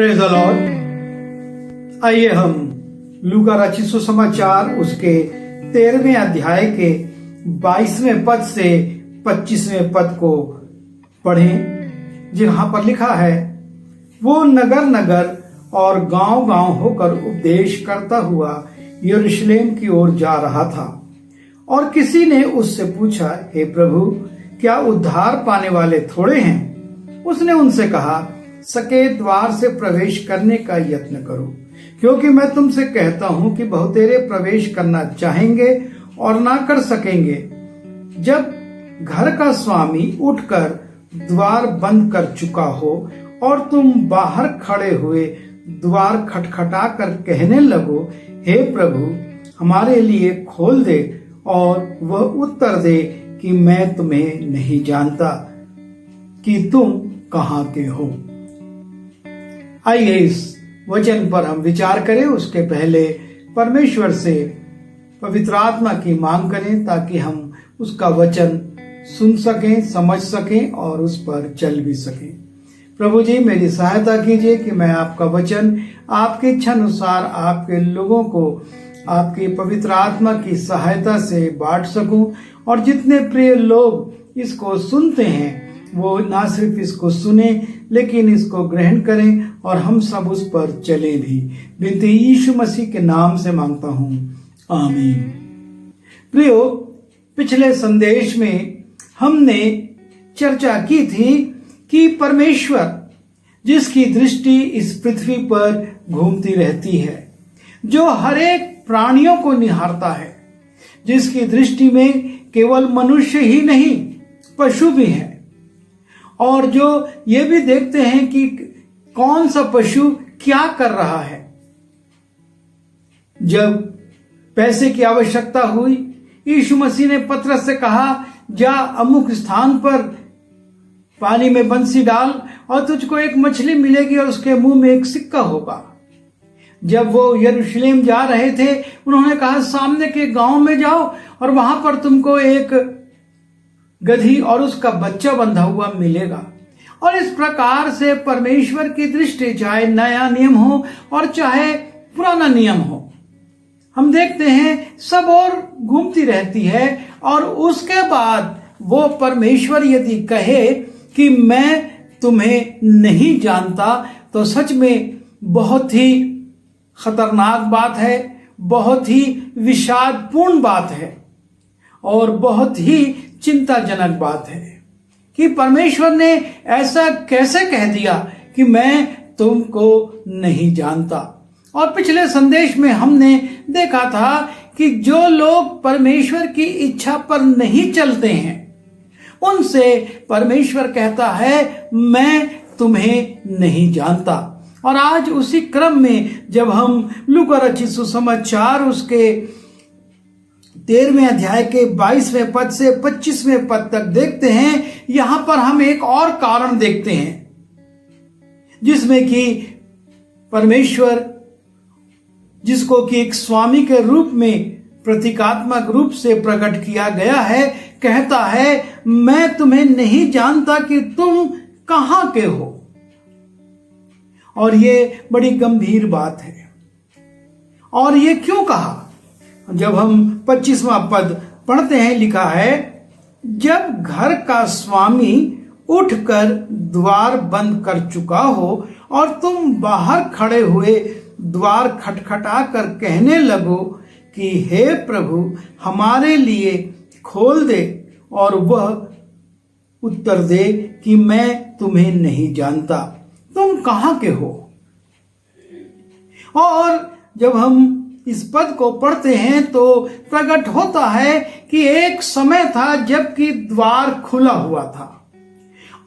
Praise the Lord. आइए हम लूका रचित सुसमाचार उसके 13वें अध्याय के 22वें पद से 25वें पद को पढ़ें, जहां पर लिखा है, वो नगर नगर और गांव गांव होकर उपदेश करता हुआ यरूशलेम की ओर जा रहा था। और किसी ने उससे पूछा, हे प्रभु, क्या उद्धार पाने वाले थोड़े हैं? उसने उनसे कहा, सके द्वार से प्रवेश करने का यत्न करो, क्योंकि मैं तुमसे कहता हूं कि बहुतेरे प्रवेश करना चाहेंगे और ना कर सकेंगे। जब घर का स्वामी उठकर द्वार बंद कर चुका हो और तुम बाहर खड़े हुए द्वार खटखटा कर कहने लगो, हे प्रभु, हमारे लिए खोल दे, और वह उत्तर दे कि मैं तुम्हें नहीं जानता कि तुम कहां के हो। आइए इस वचन पर हम विचार करें। उसके पहले परमेश्वर से पवित्र आत्मा की मांग करें, ताकि हम उसका वचन सुन सकें, समझ सकें और उस पर चल भी सकें। प्रभु जी, मेरी सहायता कीजिए कि मैं आपका वचन आपकी इच्छा अनुसार आपके लोगों को आपकी पवित्र आत्मा की सहायता से बांट सकूं, और जितने प्रिय लोग इसको सुनते हैं वो ना सिर्फ इसको सुने लेकिन इसको ग्रहण करें, और हम सब उस पर चले भी। बिनती यीशु मसीह के नाम से मांगता हूं, आमीन। प्रियो, पिछले संदेश में हमने चर्चा की थी कि परमेश्वर, जिसकी दृष्टि इस पृथ्वी पर घूमती रहती है, जो हर एक प्राणियों को निहारता है, जिसकी दृष्टि में केवल मनुष्य ही नहीं पशु भी हैं, और जो ये भी देखते हैं कि कौन सा पशु क्या कर रहा है। जब पैसे की आवश्यकता हुई, यीशु मसीह ने पतरस से कहा, जा अमुक स्थान पर पानी में बंसी डाल और तुझको एक मछली मिलेगी और उसके मुंह में एक सिक्का होगा। जब वो यरूशलेम जा रहे थे, उन्होंने कहा, सामने के गांव में जाओ और वहां पर तुमको एक गधी और उसका बच्चा बंधा हुआ मिलेगा। और इस प्रकार से परमेश्वर की दृष्टि, चाहे नया नियम हो और चाहे पुराना नियम हो, हम देखते हैं सब और घूमती रहती है। और उसके बाद वो परमेश्वर यदि कहे कि मैं तुम्हें नहीं जानता, तो सच में बहुत ही खतरनाक बात है, बहुत ही विषादपूर्ण बात है और बहुत ही चिंताजनक बात है कि परमेश्वर ने ऐसा कैसे कह दिया कि मैं तुमको नहीं जानता। और पिछले संदेश में हमने देखा था कि जो लोग परमेश्वर की इच्छा पर नहीं चलते हैं, उनसे परमेश्वर कहता है, मैं तुम्हें नहीं जानता। और आज उसी क्रम में जब हम लूका रचित सुसमाचार उसके 13वें अध्याय के 22वें पद से 25वें पद तक देखते हैं, यहां पर हम एक और कारण देखते हैं, जिसमें कि परमेश्वर, जिसको कि एक स्वामी के रूप में प्रतीकात्मक रूप से प्रकट किया गया है, कहता है, मैं तुम्हें नहीं जानता कि तुम कहां के हो। और ये बड़ी गंभीर बात है। और ये क्यों कहा? जब हम 25वां पद पढ़ते हैं, लिखा है, जब घर का स्वामी उठकर द्वार बंद कर चुका हो और तुम बाहर खड़े हुए द्वार खटखटा कर कहने लगो कि हे प्रभु, हमारे लिए खोल दे, और वह उत्तर दे कि मैं तुम्हें नहीं जानता, तुम कहां के हो। और जब हम इस पद को पढ़ते हैं तो प्रकट होता है कि एक समय था जबकि द्वार खुला हुआ था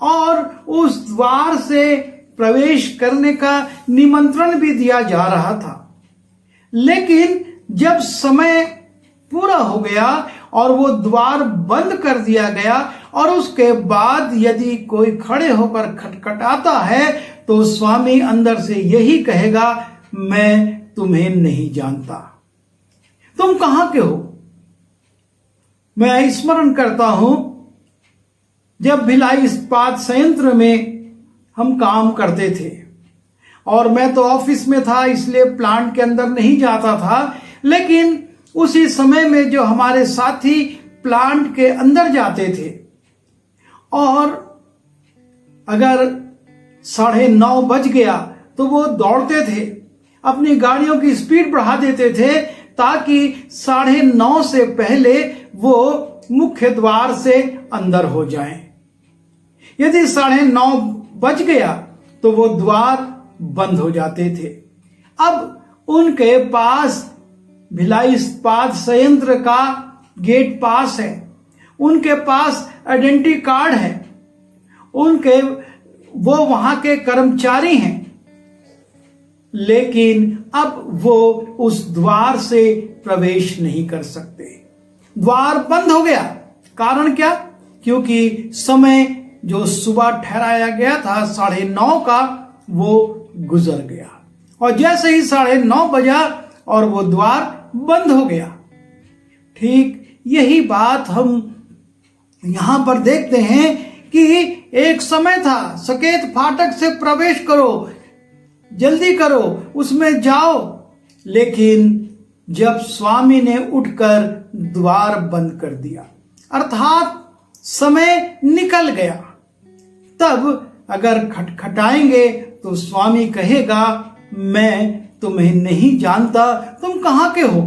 और उस द्वार से प्रवेश करने का निमंत्रण भी दिया जा रहा था। लेकिन जब समय पूरा हो गया और वो द्वार बंद कर दिया गया, और उसके बाद यदि कोई खड़े होकर खटखटाता है तो स्वामी अंदर से यही कहेगा, मैं तुम्हें नहीं जानता, तुम कहां के हो। मैं स्मरण करता हूं, जब भिलाई इस्पात संयंत्र में हम काम करते थे और मैं तो ऑफिस में था, इसलिए प्लांट के अंदर नहीं जाता था। लेकिन उसी समय में जो हमारे साथी प्लांट के अंदर जाते थे और अगर 9:30 बज गया तो वो दौड़ते थे, अपनी गाड़ियों की स्पीड बढ़ा देते थे ताकि 9:30 से पहले वो मुख्य द्वार से अंदर हो जाएं। यदि 9:30 बज गया तो वो द्वार बंद हो जाते थे। अब उनके पास भिलाई इस्पात संयंत्र का गेट पास है, उनके पास आइडेंटिटी कार्ड है, वो वहां के कर्मचारी हैं, लेकिन अब वो उस द्वार से प्रवेश नहीं कर सकते। द्वार बंद हो गया। कारण क्या? क्योंकि समय जो सुबह ठहराया गया था 9:30 का, वो गुजर गया। और जैसे ही 9:30 बजा और वो द्वार बंद हो गया। ठीक यही बात हम यहां पर देखते हैं कि एक समय था, सकेत फाटक से प्रवेश करो, जल्दी करो, उसमें जाओ। लेकिन जब स्वामी ने उठकर द्वार बंद कर दिया, अर्थात समय निकल गया, तब अगर खटखटाएंगे तो स्वामी कहेगा, मैं तुम्हें नहीं जानता, तुम कहां के हो।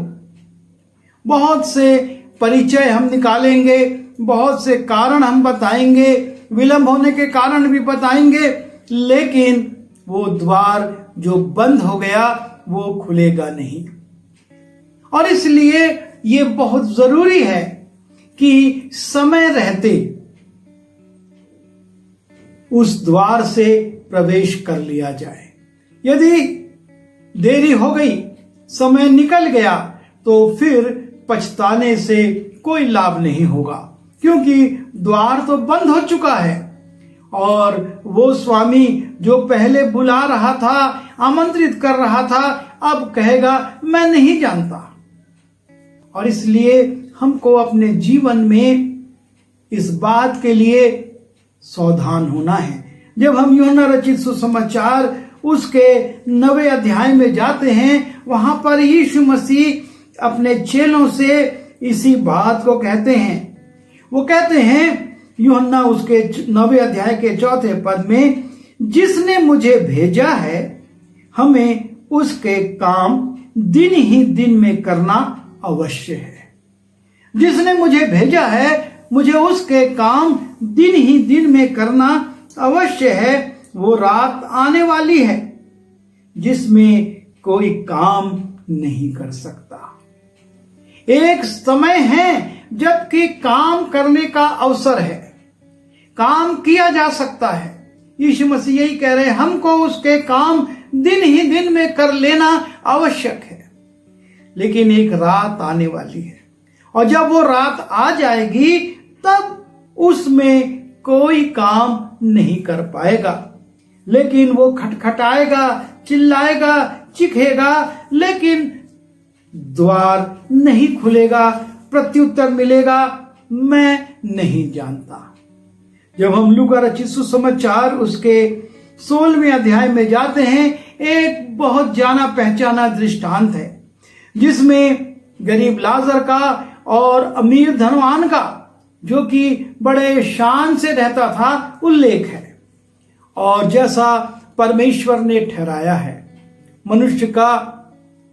बहुत से परिचय हम निकालेंगे, बहुत से कारण हम बताएंगे, विलंब होने के कारण भी बताएंगे, लेकिन वो द्वार जो बंद हो गया वो खुलेगा नहीं। और इसलिए ये बहुत जरूरी है कि समय रहते उस द्वार से प्रवेश कर लिया जाए। यदि देरी हो गई, समय निकल गया, तो फिर पछताने से कोई लाभ नहीं होगा, क्योंकि द्वार तो बंद हो चुका है। और वो स्वामी जो पहले बुला रहा था, आमंत्रित कर रहा था, अब कहेगा मैं नहीं जानता। और इसलिए हमको अपने जीवन में इस बात के लिए सावधान होना है। जब हम यूहन्ना रचित सुसमाचार उसके 9वें अध्याय में जाते हैं, वहां पर यीशु मसीह अपने चेलों से इसी बात को कहते हैं। वो कहते हैं यूहन्ना उसके 9वें अध्याय के 4 पद में, जिसने मुझे भेजा है हमें उसके काम दिन ही दिन में करना अवश्य है। जिसने मुझे भेजा है, मुझे उसके काम दिन ही दिन में करना अवश्य है। वो रात आने वाली है जिसमें कोई काम नहीं कर सकता। एक समय है जबकि काम करने का अवसर है, काम किया जा सकता है। यीशु मसीह यही कह रहे हैं, हमको उसके काम दिन ही दिन में कर लेना आवश्यक है। लेकिन एक रात आने वाली है, और जब वो रात आ जाएगी तब उसमें कोई काम नहीं कर पाएगा। लेकिन वो खटखटाएगा, चिल्लाएगा, चीखेगा, लेकिन द्वार नहीं खुलेगा। प्रत्युत्तर मिलेगा, मैं नहीं जानता। जब हम लूका रचित सुसमाचार उसके 16वें अध्याय में जाते हैं, एक बहुत जाना पहचाना दृष्टांत है जिसमें गरीब लाजर का और अमीर धनवान का, जो कि बड़े शान से रहता था, उल्लेख है। और जैसा परमेश्वर ने ठहराया है, मनुष्य का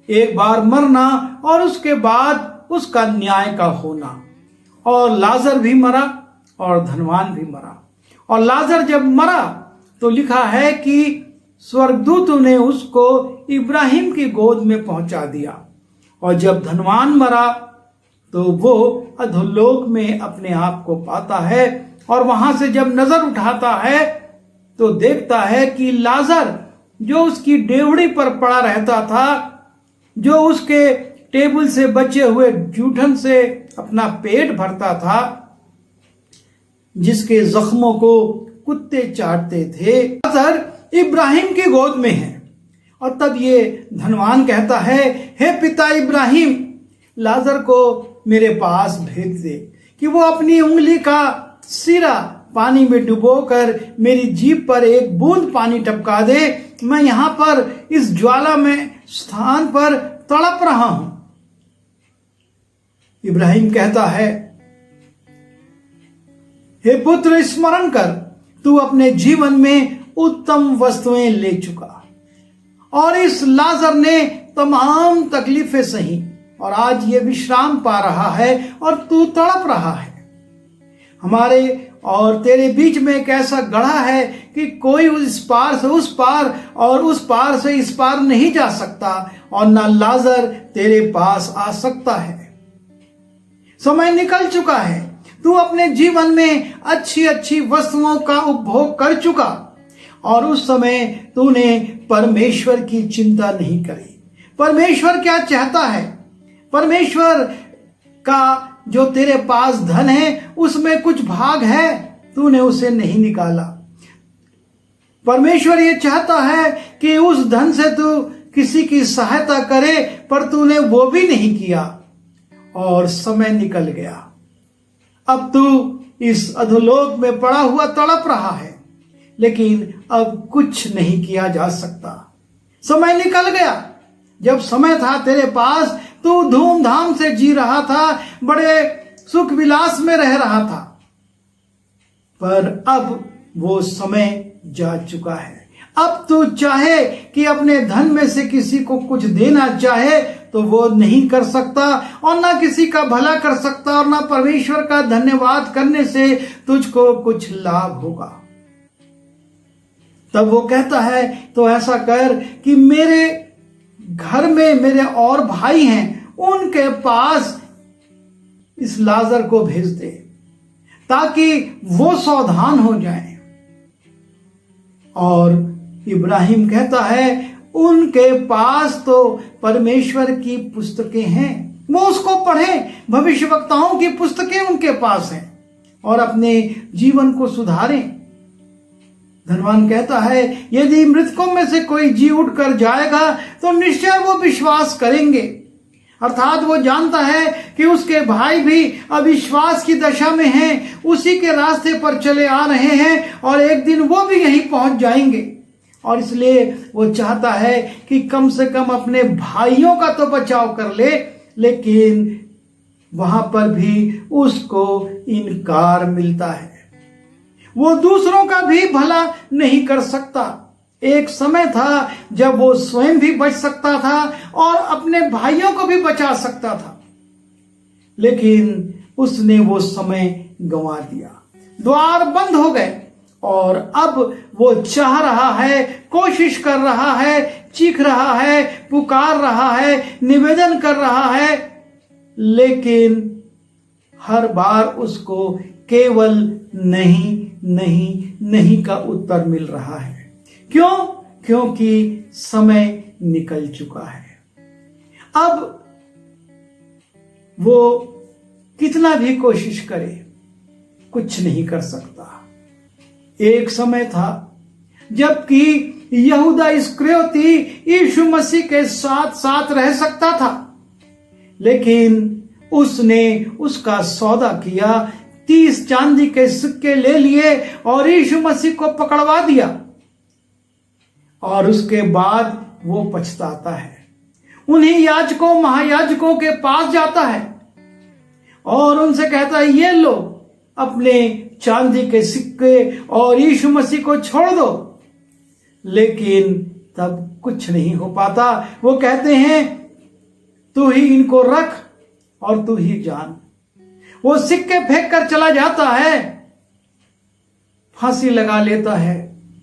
एक बार मरना और उसके बाद उसका न्याय का होना। और लाजर भी मरा और धनवान भी मरा। और लाजर जब मरा तो लिखा है कि स्वर्गदूतों ने उसको इब्राहिम की गोद में पहुंचा दिया। और जब धनवान मरा तो वो अधोलोक में अपने आप को पाता है, और वहां से जब नजर उठाता है तो देखता है कि लाजर जो उसकी डेवड़ी पर पड़ा रहता था, जो उसके टेबल से बचे हुए जूठन से अपना पेट भरता था, जिसके जख्मों को कुत्ते चाटते थे, लाजर इब्राहिम की गोद में है। और तब ये धनवान कहता है, हे पिता इब्राहिम, लाजर को मेरे पास भेज दे कि वो अपनी उंगली का सिरा पानी में डुबोकर मेरी जीभ पर एक बूंद पानी टपका दे, मैं यहां पर इस ज्वाला में स्थान पर तड़प रहा हूं। इब्राहिम कहता है, हे पुत्र, स्मरण कर, तू अपने जीवन में उत्तम वस्तुएं ले चुका और इस लाजर ने तमाम तकलीफें सही और आज ये विश्राम पा रहा है और तू तड़प रहा है। हमारे और तेरे बीच में एक ऐसा गढ़ा है कि कोई इस पार से उस पार और उस पार से इस पार नहीं जा सकता और ना लाजर तेरे पास आ सकता है। समय निकल चुका है, तू अपने जीवन में अच्छी अच्छी वस्तुओं का उपभोग कर चुका और उस समय तूने परमेश्वर की चिंता नहीं करी। परमेश्वर क्या चाहता है? परमेश्वर का जो तेरे पास धन है उसमें कुछ भाग है, तूने उसे नहीं निकाला। परमेश्वर ये चाहता है कि उस धन से तू किसी की सहायता करे, पर तूने वो भी नहीं किया और समय निकल गया। अब तू इस अधोलोक में पड़ा हुआ तड़प रहा है, लेकिन अब कुछ नहीं किया जा सकता। समय निकल गया। जब समय था तेरे पास, तू धूमधाम से जी रहा था, बड़े सुख विलास में रह रहा था, पर अब वो समय जा चुका है। अब तू चाहे कि अपने धन में से किसी को कुछ देना चाहे तो वो नहीं कर सकता और ना किसी का भला कर सकता और ना परमेश्वर का धन्यवाद करने से तुझको कुछ लाभ होगा। तब वो कहता है, तो ऐसा कर कि मेरे घर में मेरे और भाई हैं, उनके पास इस लाजर को भेज दे ताकि वो सावधान हो जाएं। और इब्राहिम कहता है, उनके पास तो परमेश्वर की पुस्तकें हैं, वो उसको पढ़ें। भविष्यवक्ताओं की पुस्तकें उनके पास हैं और अपने जीवन को सुधारें। धनवान कहता है, यदि मृतकों में से कोई जी उठकर जाएगा तो निश्चय वो विश्वास करेंगे। अर्थात वो जानता है कि उसके भाई भी अविश्वास की दशा में हैं, उसी के रास्ते पर चले आ रहे हैं और एक दिन वो भी यहीं पहुंच जाएंगे। और इसलिए वो चाहता है कि कम से कम अपने भाइयों का तो बचाव कर ले, लेकिन वहां पर भी उसको इनकार मिलता है। वो दूसरों का भी भला नहीं कर सकता। एक समय था जब वो स्वयं भी बच सकता था और अपने भाइयों को भी बचा सकता था, लेकिन उसने वो समय गंवा दिया। द्वार बंद हो गए और अब वो चाह रहा है, कोशिश कर रहा है, चीख रहा है, पुकार रहा है, निवेदन कर रहा है, लेकिन हर बार उसको केवल नहीं नहीं नहीं का उत्तर मिल रहा है। क्यों? क्योंकि समय निकल चुका है। अब वो कितना भी कोशिश करे, कुछ नहीं कर सकता। एक समय था जबकि यहूदा इस्करियोती यीशु मसीह के साथ साथ रह सकता था, लेकिन उसने उसका सौदा किया, 30 चांदी के सिक्के ले लिए और यीशु मसीह को पकड़वा दिया। और उसके बाद वो पछताता है। उन्हीं याजकों महायाजकों के पास जाता है और उनसे कहता है, ये लो अपने चांदी के सिक्के और यीशु मसीह को छोड़ दो। लेकिन तब कुछ नहीं हो पाता। वो कहते हैं, तू ही इनको रख और तू ही जान। वो सिक्के फेंक कर चला जाता है, फांसी लगा लेता है,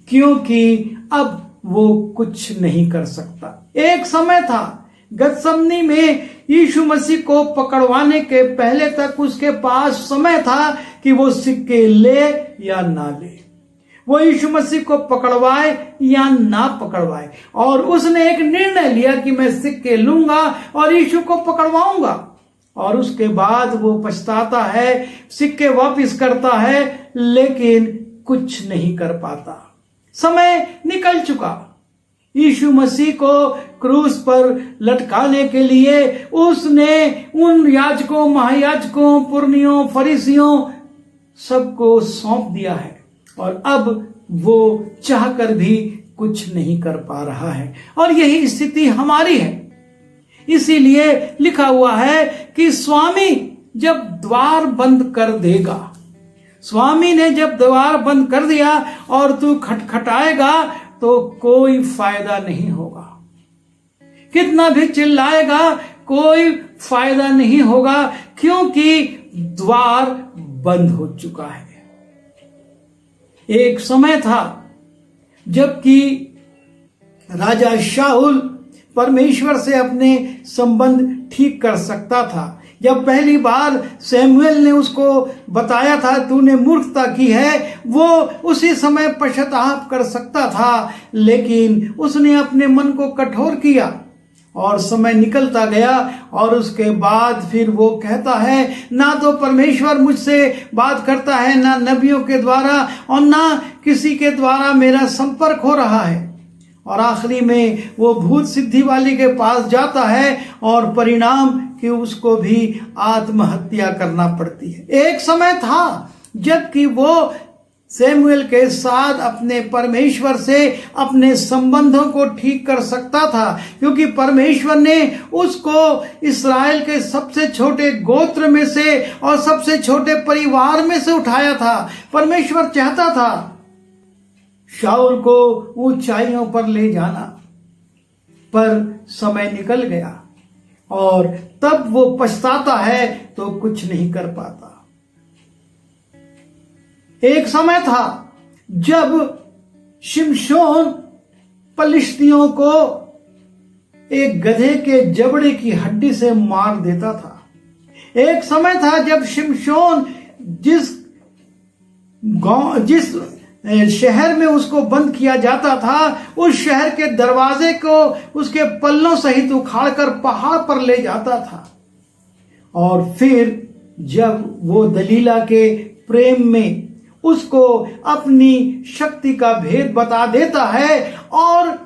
क्योंकि अब वो कुछ नहीं कर सकता। एक समय था गतसमनी में यीशु मसीह को पकड़वाने के पहले तक उसके पास समय था कि वो सिक्के ले या ना ले, वो यीशु मसीह को पकड़वाए या ना पकड़वाए। और उसने एक निर्णय लिया कि मैं सिक्के लूंगा और यीशु को पकड़वाऊंगा। और उसके बाद वो पछताता है, सिक्के वापस करता है, लेकिन कुछ नहीं कर पाता। समय निकल चुका। यीशु मसीह को क्रूस पर लटकाने के लिए उसने उन याजकों महायाजकों पुरनियों फरीसियों सबको सौंप दिया है और अब वो चाहकर भी कुछ नहीं कर पा रहा है। और यही स्थिति हमारी है। इसीलिए लिखा हुआ है कि स्वामी जब द्वार बंद कर देगा, स्वामी ने जब द्वार बंद कर दिया और तू खटखटाएगा तो कोई फायदा नहीं होगा। कितना भी चिल्लाएगा कोई फायदा नहीं होगा, क्योंकि द्वार बंद हो चुका है। एक समय था जबकि राजा शाऊल परमेश्वर से अपने संबंध ठीक कर सकता था। जब पहली बार सैमुएल ने उसको बताया था तूने मूर्खता की है, वो उसी समय पश्चाताप कर सकता था, लेकिन उसने अपने मन को कठोर किया और समय निकलता गया और उसके बाद फिर वो कहता है ना तो परमेश्वर मुझसे बात करता है, ना नबियों के द्वारा और ना किसी के द्वारा मेरा संपर्क हो रहा है। और आखिरी में वो भूत सिद्धि वाली के पास जाता है और परिणाम कि उसको भी आत्महत्या करना पड़ती है। एक समय था जबकि वो सैमुएल के साथ अपने परमेश्वर से अपने संबंधों को ठीक कर सकता था, क्योंकि परमेश्वर ने उसको इस्राएल के सबसे छोटे गोत्र में से और सबसे छोटे परिवार में से उठाया था। परमेश्वर चाहता था शाऊल को ऊंचाइयों पर ले जाना, पर समय निकल गया और तब वो पछताता है तो कुछ नहीं कर पाता। एक समय था जब शिमशोन पलिश्तियों को एक गधे के जबड़े की हड्डी से मार देता था। एक समय था जब शिमशोन जिस शहर में उसको बंद किया जाता था, उस शहर के दरवाजे को उसके पल्लों सहित उखाड़कर पहाड़ पर ले जाता था। और फिर जब वो दलीला के प्रेम में उसको अपनी शक्ति का भेद बता देता है और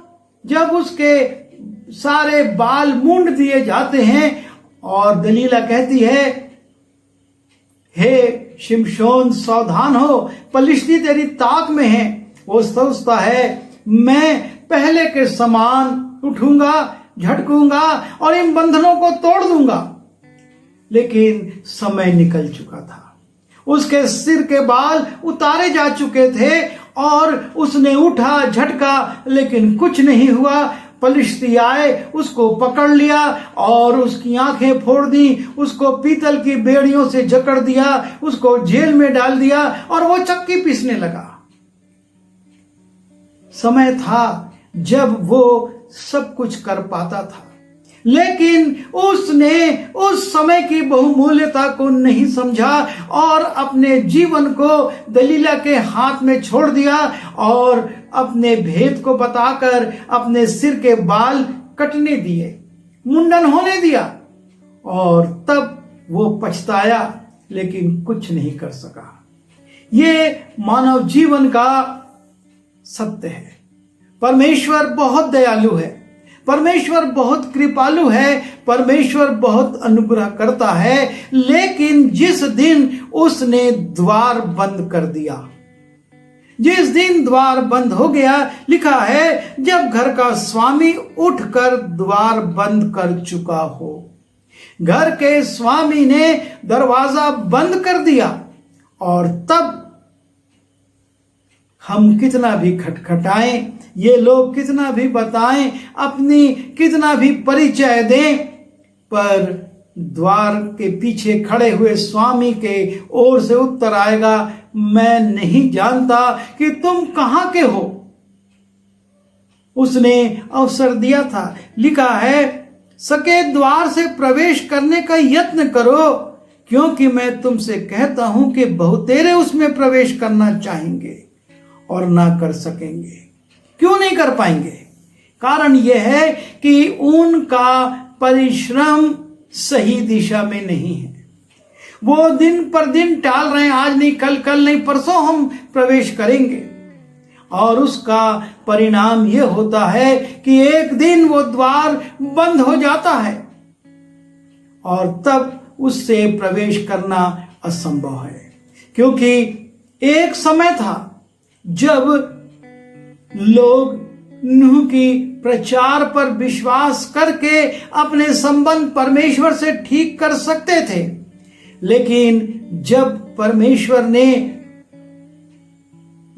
जब उसके सारे बाल मूंड दिए जाते हैं और दलीला कहती है हे शिमशोन सावधान हो, पलिश्ती तेरी ताक में है, वो सोचता है मैं पहले के समान उठूंगा, झटकूंगा और इन बंधनों को तोड़ दूंगा। लेकिन समय निकल चुका था, उसके सिर के बाल उतारे जा चुके थे और उसने उठा, झटका, लेकिन कुछ नहीं हुआ। पलिश्ती आए, उसको पकड़ लिया और उसकी आंखें फोड़ दी, उसको पीतल की बेड़ियों से जकड़ दिया, उसको जेल में डाल दिया और वो चक्की पीसने लगा। समय था जब वो सब कुछ कर पाता था, लेकिन उसने उस समय की बहुमूल्यता को नहीं समझा और अपने जीवन को दलीला के हाथ में छोड़ दिया और अपने भेद को बताकर अपने सिर के बाल कटने दिए, मुंडन होने दिया। और तब वो पछताया, लेकिन कुछ नहीं कर सका। ये मानव जीवन का सत्य है। परमेश्वर बहुत दयालु है, परमेश्वर बहुत कृपालु है, परमेश्वर बहुत अनुग्रह करता है, लेकिन जिस दिन उसने द्वार बंद कर दिया, जिस दिन द्वार बंद हो गया, लिखा है जब घर का स्वामी उठकर द्वार बंद कर चुका हो। घर के स्वामी ने दरवाजा बंद कर दिया और तब हम कितना भी खटखटाएं, ये लोग कितना भी बताएं, अपनी कितना भी परिचय दें, पर द्वार के पीछे खड़े हुए स्वामी के ओर से उत्तर आएगा, मैं नहीं जानता कि तुम कहां के हो। उसने अवसर दिया था, लिखा है सके द्वार से प्रवेश करने का यत्न करो, क्योंकि मैं तुमसे कहता हूं कि बहुतेरे उसमें प्रवेश करना चाहेंगे और ना कर सकेंगे। क्यों नहीं कर पाएंगे? कारण यह है कि उनका परिश्रम सही दिशा में नहीं है। वो दिन पर दिन टाल रहे हैं, आज नहीं कल, कल नहीं परसों हम प्रवेश करेंगे, और उसका परिणाम यह होता है कि एक दिन वो द्वार बंद हो जाता है और तब उससे प्रवेश करना असंभव है। क्योंकि एक समय था जब लोग नूह की प्रचार पर विश्वास करके अपने संबंध परमेश्वर से ठीक कर सकते थे, लेकिन जब परमेश्वर ने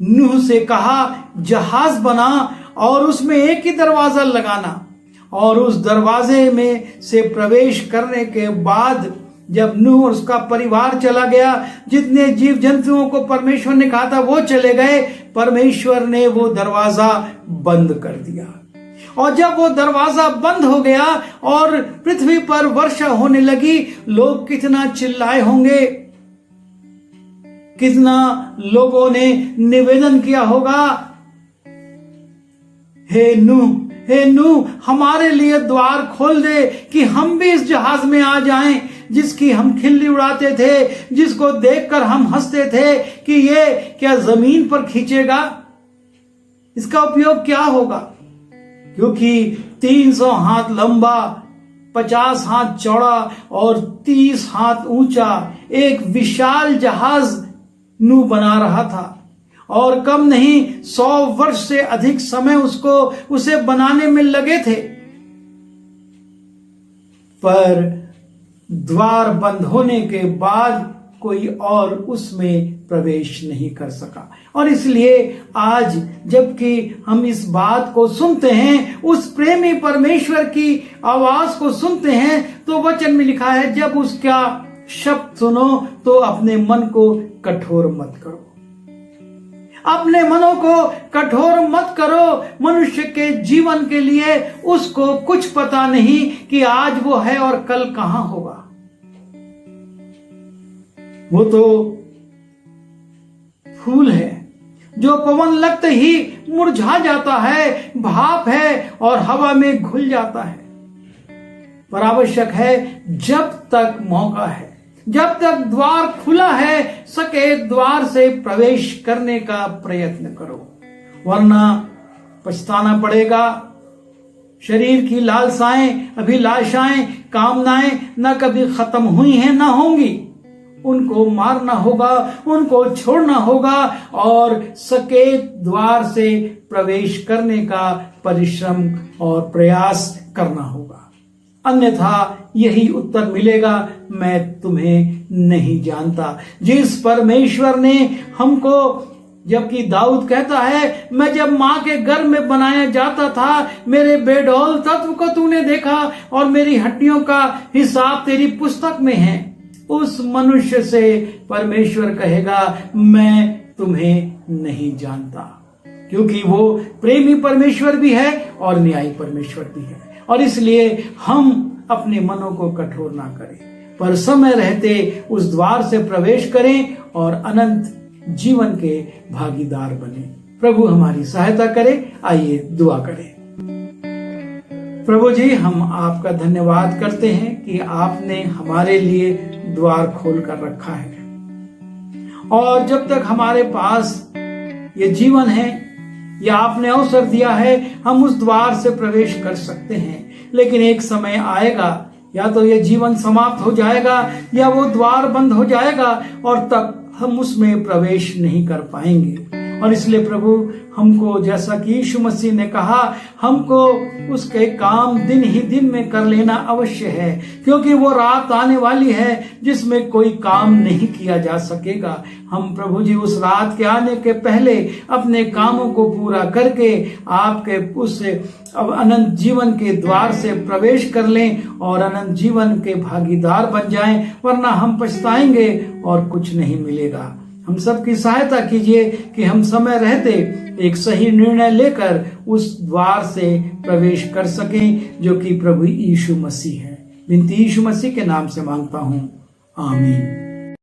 नूह से कहा जहाज बना और उसमें एक ही दरवाजा लगाना, और उस दरवाजे में से प्रवेश करने के बाद जब नूह और उसका परिवार चला गया, जितने जीव जंतुओं को परमेश्वर ने कहा था वो चले गए, परमेश्वर ने वो दरवाजा बंद कर दिया। और जब वो दरवाजा बंद हो गया और पृथ्वी पर वर्षा होने लगी, लोग कितना चिल्लाए होंगे, कितना लोगों ने निवेदन किया होगा, हे नूह हमारे लिए द्वार खोल दे कि हम भी इस जहाज में आ जाएं, जिसकी हम खिल्ली उड़ाते थे, जिसको देखकर हम हंसते थे कि ये क्या जमीन पर खींचेगा, इसका उपयोग क्या होगा। क्योंकि 300 हाथ लंबा, 50 हाथ चौड़ा और 30 हाथ ऊंचा एक विशाल जहाज नूह बना रहा था, और कम नहीं 100 वर्ष से अधिक समय उसे बनाने में लगे थे। पर द्वार बंद होने के बाद कोई और उसमें प्रवेश नहीं कर सका। और इसलिए आज जबकि हम इस बात को सुनते हैं, उस प्रेमी परमेश्वर की आवाज को सुनते हैं, तो वचन में लिखा है जब उसका शब्द सुनो तो अपने मन को कठोर मत करो। अपने मनों को कठोर मत करो। मनुष्य के जीवन के लिए उसको कुछ पता नहीं कि आज वो है और कल कहां होगा। वो तो फूल है जो पवन लगते ही मुरझा जाता है, भाप है और हवा में घुल जाता है। पर आवश्यक है जब तक मौका है, जब तक द्वार खुला है, सके द्वार से प्रवेश करने का प्रयत्न करो, वरना पछताना पड़ेगा। शरीर की लालसाएं, अभिलाषाएं, कामनाएं न कभी खत्म हुई हैं न होंगी। उनको मारना होगा, उनको छोड़ना होगा और सके द्वार से प्रवेश करने का परिश्रम और प्रयास करना होगा। अन्यथा यही उत्तर मिलेगा, मैं तुम्हें नहीं जानता। जिस परमेश्वर ने हमको, जबकि दाऊद कहता है मैं जब मां के गर्भ में बनाया जाता था, मेरे बेडौल तत्व को तूने देखा और मेरी हड्डियों का हिसाब तेरी पुस्तक में है। उस मनुष्य से परमेश्वर कहेगा मैं तुम्हें नहीं जानता, क्योंकि वो प्रेमी परमेश्वर भी है और न्यायी परमेश्वर भी है। और इसलिए हम अपने मनों को कठोर ना करें, पर समय रहते उस द्वार से प्रवेश करें और अनंत जीवन के भागीदार बने। प्रभु हमारी सहायता करे। आइए दुआ करें। प्रभु जी, हम आपका धन्यवाद करते हैं कि आपने हमारे लिए द्वार खोल कर रखा है, और जब तक हमारे पास ये जीवन है या आपने अवसर दिया है, हम उस द्वार से प्रवेश कर सकते हैं। लेकिन एक समय आएगा, या तो ये जीवन समाप्त हो जाएगा या वो द्वार बंद हो जाएगा, और तब हम उसमें प्रवेश नहीं कर पाएंगे। और इसलिए प्रभु हमको, जैसा कि यीशु मसीह ने कहा, हमको उसके काम दिन ही दिन में कर लेना अवश्य है, क्योंकि वो रात आने वाली है जिसमें कोई काम नहीं किया जा सकेगा। हम प्रभु जी उस रात के आने के पहले अपने कामों को पूरा करके आपके उस अनंत जीवन के द्वार से प्रवेश कर लें और अनंत जीवन के भागीदार बन जाएं, वरना हम पछताएंगे और कुछ नहीं मिलेगा। हम सबकी सहायता कीजिए कि हम समय रहते एक सही निर्णय लेकर उस द्वार से प्रवेश कर सकें, जो कि प्रभु यीशु मसीह है। विनती यीशु मसीह के नाम से मांगता हूँ, आमीन।